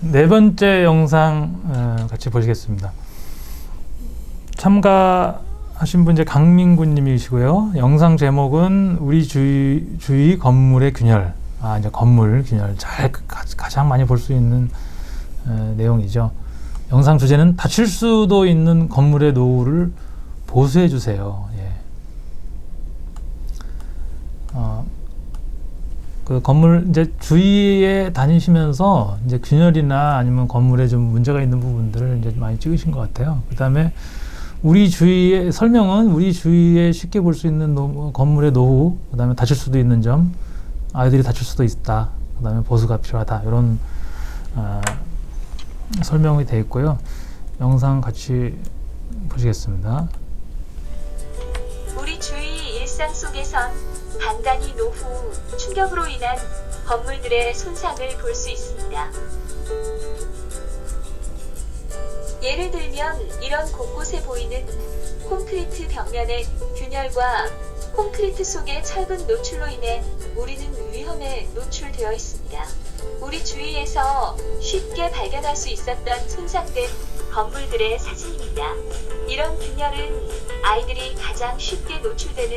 네 번째 영상 같이 보시겠습니다. 참가하신 분 이제 강민구님이시고요. 영상 제목은 우리 주위 건물의 균열. 이제 건물 균열 가장 많이 볼 수 있는 내용이죠. 영상 주제는 다칠 수도 있는 건물의 노후를 보수해 주세요. 예. 그 건물 이제 주위에 다니시면서 이제 균열이나 아니면 건물에 좀 문제가 있는 부분들을 이제 많이 찍으신 것 같아요. 그다음에 우리 주위의 설명은 우리 주위에 쉽게 볼 수 있는 건물의 노후, 그다음에 다칠 수도 있는 점, 아이들이 다칠 수도 있다. 그다음에 보수가 필요하다. 이런 설명이 되어 있고요. 영상 같이 보시겠습니다. 우리 주위 일상 속에선 간간히 노후, 충격으로 인한 건물들의 손상을 볼 수 있습니다. 예를 들면 이런 곳곳에 보이는 콘크리트 벽면의 균열과 콘크리트 속의 철근 노출로 인해 우리는 위험에 노출되어 있습니다. 우리 주위에서 쉽게 발견할 수 있었던 손상된 건물들의 사진입니다. 이런 균열은 아이들이 가장 쉽게 노출되는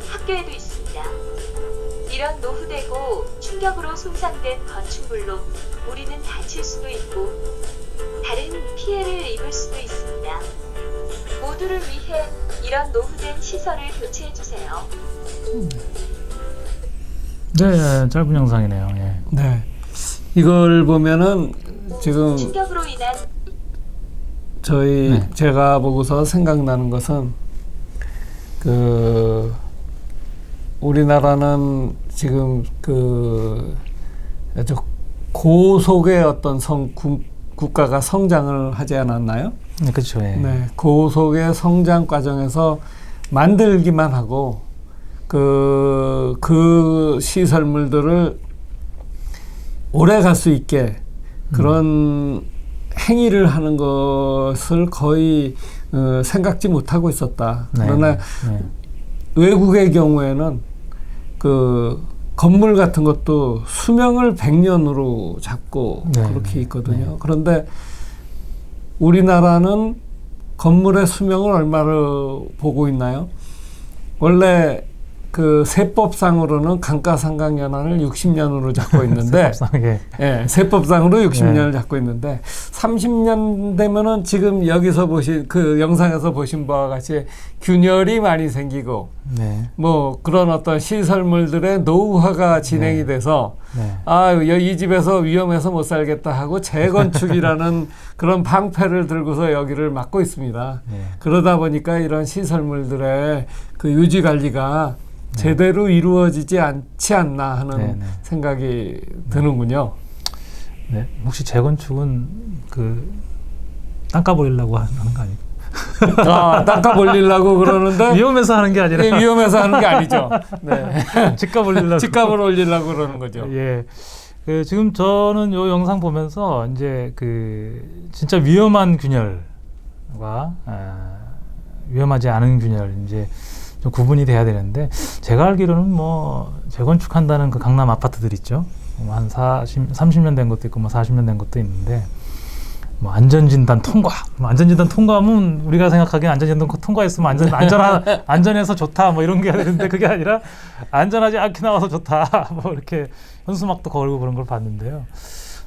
학교에도 있습니다. 이런 노후되고 충격으로 손상된 건축물로 우리는 다칠 수도 있고 다른 피해를 입을 수도 있습니다. 모두를 위해 이런 노후된 시설을 교체해주세요. 네, 짧은 영상이네요. 예. 네. 이걸 보면은 지금 충격으로 인한 제가 보고서 생각나는 것은 우리나라는 지금 아주 고속의 어떤 국가가 성장을 하지 않았나요? 네, 그렇죠. 예. 네, 고속의 성장 과정에서 만들기만 하고 그 시설물들을 오래 갈 수 있게 그런 행위를 하는 것을 거의 생각지 못하고 있었다. 네, 그러나 외국의 경우에는 건물 같은 것도 수명을 100년으로 잡고 그렇게 있거든요. 그런데 우리나라는 건물의 수명을 얼마로 보고 있나요? 원래 세법상으로는 감가상각연한을 60년으로 잡고 있는데, 세법상으로 60년을 잡고 있는데, 30년 되면은 지금 여기서 보신, 영상에서 보신 바와 같이 균열이 많이 생기고, 뭐 그런 어떤 시설물들의 노후화가 진행이 돼서, 이 집에서 위험해서 못 살겠다 하고 재건축이라는 그런 방패를 들고서 여기를 막고 있습니다. 그러다 보니까 이런 시설물들의 유지 관리가 제대로 이루어지지 않지 않나 하는 생각이 드는군요. 네. 혹시 재건축은 땅값 올리려고 하는 거 아니에요? 땅값 올리려고 그러는데 위험해서 하는 게 아니라 위험해서 하는 게 아니죠. 네. 집값 올리려고 집값을 올리려고 그러는 거죠. 예. 지금 저는 요 영상 보면서 이제 진짜 위험한 균열과 위험하지 않은 균열 이제 좀 구분이 돼야 되는데, 제가 알기로는 뭐 재건축한다는 강남 아파트들 있죠. 한 30년 된 것도 있고 뭐 40년 된 것도 있는데, 뭐 안전진단 통과. 안전진단 통과하면 우리가 생각하기엔 안전진단 통과했으면 안전해서 좋다 뭐 이런 게 되는데, 그게 아니라 안전하지 않게 나와서 좋다 뭐 이렇게 현수막도 걸고 그런 걸 봤는데요.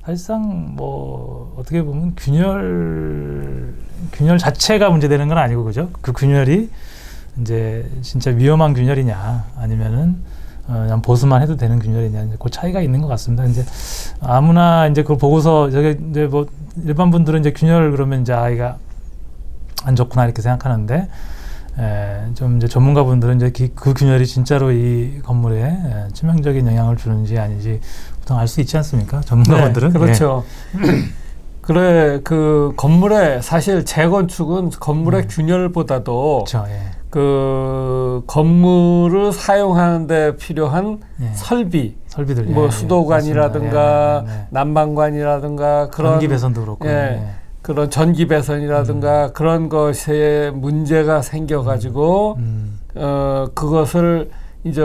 사실상 뭐 어떻게 보면 균열 자체가 문제되는 건 아니고, 그죠? 그 균열이 이제 진짜 위험한 균열이냐 아니면은 그냥 보수만 해도 되는 균열이냐, 이제 그 차이가 있는 것 같습니다. 이제 아무나 이제 그걸 보고서 저게 이제 뭐 일반 분들은 이제 균열 그러면 이제 아이가 안 좋구나 이렇게 생각하는데, 좀 이제 전문가분들은 이제 그 균열이 진짜로 이 건물에 치명적인 영향을 주는지 아닌지 보통 알 수 있지 않습니까? 전문가분들은. 네, 그렇죠. 그래, 건물의 사실 재건축은 건물의 균열보다도 그렇죠. 건물을 사용하는 데 필요한 설비들, 뭐 수도관이라든가 난방관이라든가 그런 전기 배선도 그렇고, 그런 전기 배선이라든가 그런 것에 문제가 생겨가지고 그것을 이제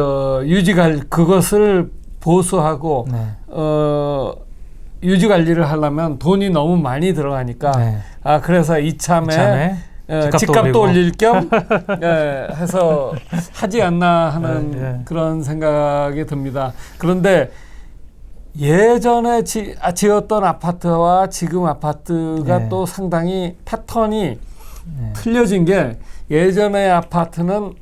그것을 보수하고 유지 관리를 하려면 돈이 너무 많이 들어가니까 네. 그래서 이참에 집값도 올릴 겸 해서 하지 않나 하는 그런 생각이 듭니다. 그런데 예전에 지었던 아파트와 지금 아파트가 또 상당히 패턴이 틀려진 게 예전의 아파트는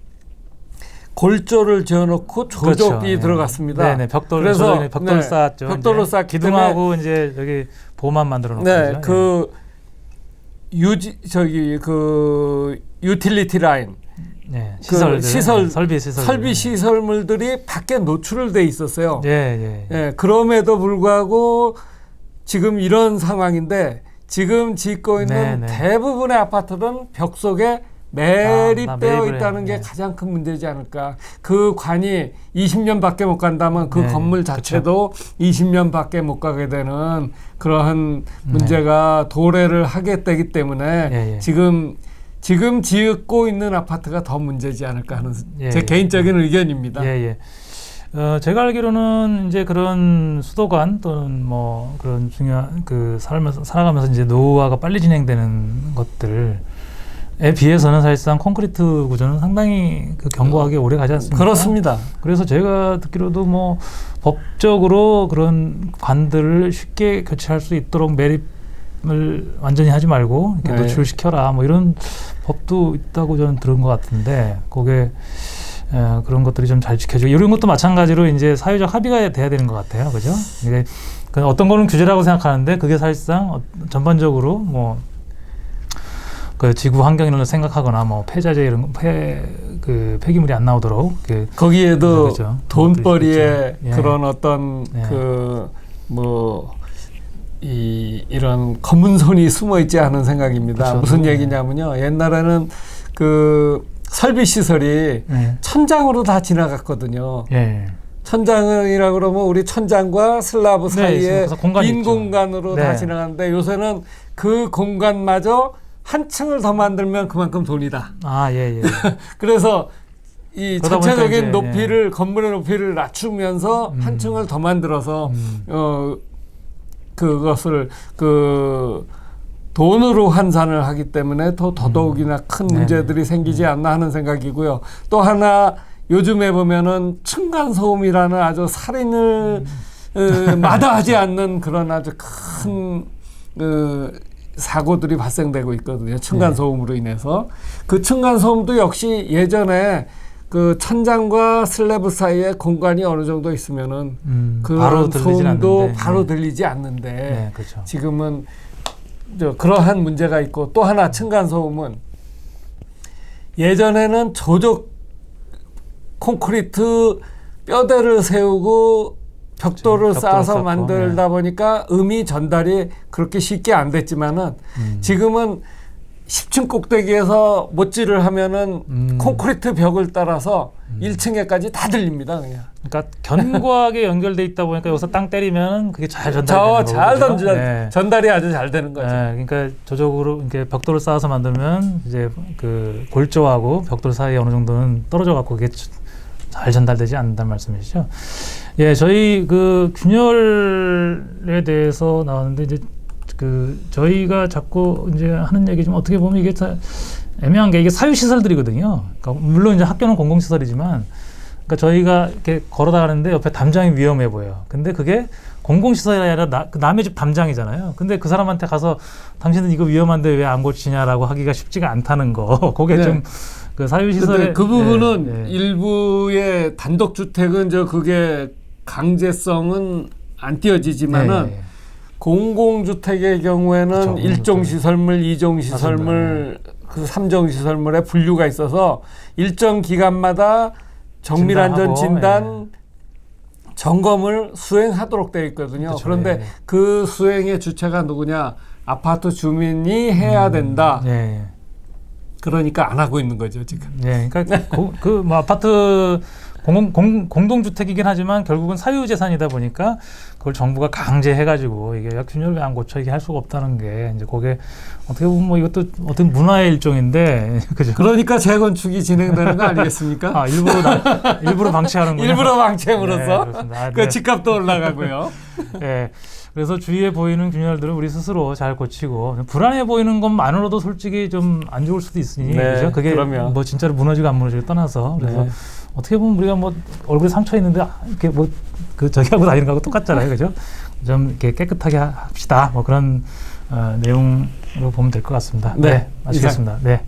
골조를 지어놓고 조적이 그렇죠. 들어갔습니다. 네네. 그래서 벽돌 쌓았죠. 벽돌로 쌓기 기둥하고 이제 여기 보만 만들어 놓고. 네, 그 유틸리티 라인, 설비 시설물들이 밖에 노출을 돼 있었어요. 그럼에도 불구하고 지금 이런 상황인데 지금 짓고 있는 대부분의 아파트는 벽 속에 매립되어 있다는 게 가장 큰 문제지 않을까. 그 관이 20년밖에 못 간다면 그 건물 자체도 20년밖에 못 가게 되는 그러한 문제가 도래를 하게 되기 때문에 지금 짓고 있는 아파트가 더 문제지 않을까 하는 제 개인적인 의견입니다. 제가 알기로는 이제 그런 수도관 또는 뭐 그런 중요한 살아가면서 이제 노후화가 빨리 진행되는 것들에 비해서는 사실상 콘크리트 구조는 상당히 견고하게 오래 가지 않습니까? 그렇습니다. 그래서 제가 듣기로도 뭐 법적으로 그런 관들을 쉽게 교체할 수 있도록 매립을 완전히 하지 말고 이렇게 노출시켜라 뭐 이런 법도 있다고 저는 들은 것 같은데 그게 그런 것들이 좀 잘 지켜지고 이런 것도 마찬가지로 이제 사회적 합의가 돼야 되는 것 같아요, 그죠? 이게 어떤 거는 규제라고 생각하는데 그게 사실상 전반적으로 뭐 그 지구 환경을 생각하거나 뭐 폐자재 이런 폐기물이 안 나오도록 거기에도 그렇죠. 돈벌이에 그런 어떤 이런 검은 손이 숨어 있지 않은 생각입니다. 그렇죠. 무슨 얘기냐면요. 옛날에는 그 설비 시설이 천장으로 다 지나갔거든요. 천장이라고 그러면 우리 천장과 슬라브 사이에 빈 공간으로 다 지나가는데 요새는 그 공간마저 한 층을 더 만들면 그만큼 돈이다. 그래서 이 전체적인 높이를 건물의 높이를 낮추면서 한 층을 더 만들어서 그것을 돈으로 환산을 하기 때문에 더더욱이나 큰 문제들이 생기지 않나 하는 생각이고요. 또 하나 요즘에 보면은 층간소음이라는 아주 살인을 마다하지 않는 그런 아주 큰 사고들이 발생되고 있거든요. 층간소음으로 인해서. 그 층간소음도 역시 예전에 그 천장과 슬래브 사이에 공간이 어느 정도 있으면은 그 소음도 바로 들리지 않는데 그렇죠. 지금은 그러한 문제가 있고 또 하나 층간소음은 예전에는 조적 콘크리트 뼈대를 세우고 벽돌을 쌓아서 만들다 보니까 음이 전달이 그렇게 쉽게 안 됐지만은 지금은 10층 꼭대기에서 못질을 하면은 콘크리트 벽을 따라서 1층에까지 다 들립니다, 그냥. 그러니까 견고하게 연결돼 있다 보니까 여기서 땅 때리면 그게 잘 전달되는 거죠. 전달이 아주 잘 되는 거죠. 그러니까 조적으로 이렇게 벽돌을 쌓아서 만들면 이제 그 골조하고 벽돌 사이에 어느 정도는 떨어져 갖고 그게 잘 전달되지 않는다는 말씀이시죠? 저희 그 균열에 대해서 나왔는데 이제 저희가 자꾸 이제 하는 얘기 좀 어떻게 보면 이게 애매한 게 이게 사유시설들이거든요. 그러니까 물론 이제 학교는 공공시설이지만, 그러니까 저희가 이렇게 걸어다가는데 옆에 담장이 위험해 보여요. 근데 그게 공공시설이 아니라 남의 집 담장이잖아요. 근데 그 사람한테 가서 당신은 이거 위험한데 왜 안 고치냐라고 하기가 쉽지가 않다는 거. 그게 좀 그 사유시설의 그 부분은 일부의 단독주택은 그게 강제성은 안 띄어지지만은 공공주택의 경우에는 그렇죠, 1종 시설물, 2종 시설물, 그 3종 시설물에 분류가 있어서 일정 기간마다 정밀안전 진단 점검을 수행하도록 되어 있거든요. 그렇죠, 그런데 그 수행의 주체가 누구냐? 아파트 주민이 해야 된다. 그러니까 안 하고 있는 거죠, 지금. 그러니까 뭐 아파트 공동주택이긴 하지만 결국은 사유재산이다 보니까 그걸 정부가 강제해가지고 이게 균열 왜 안 고쳐 이게 할 수가 없다는 게 이제 그게 어떻게 보면 뭐 이것도 어떤 문화의 일종인데 그죠? 그러니까 재건축이 진행되는 거 아니겠습니까? 일부러 방치하는군요. 일부러 방치함으로써 그 집값도 올라가고요. 그래서 주위에 보이는 균열들을 우리 스스로 잘 고치고 불안해 보이는 것만으로도 솔직히 좀 안 좋을 수도 있으니 네, 그죠? 그게 그러면. 뭐 진짜로 무너지고 안 무너지고 떠나서 그래서 네. 어떻게 보면 우리가 뭐 얼굴에 상처 있는데 이렇게 뭐 그 저기 하고 다니는 거하고 똑같잖아요, 그죠? 좀 이렇게 깨끗하게 합시다. 뭐 그런 내용으로 보면 될 것 같습니다. 네, 마치겠습니다. 네.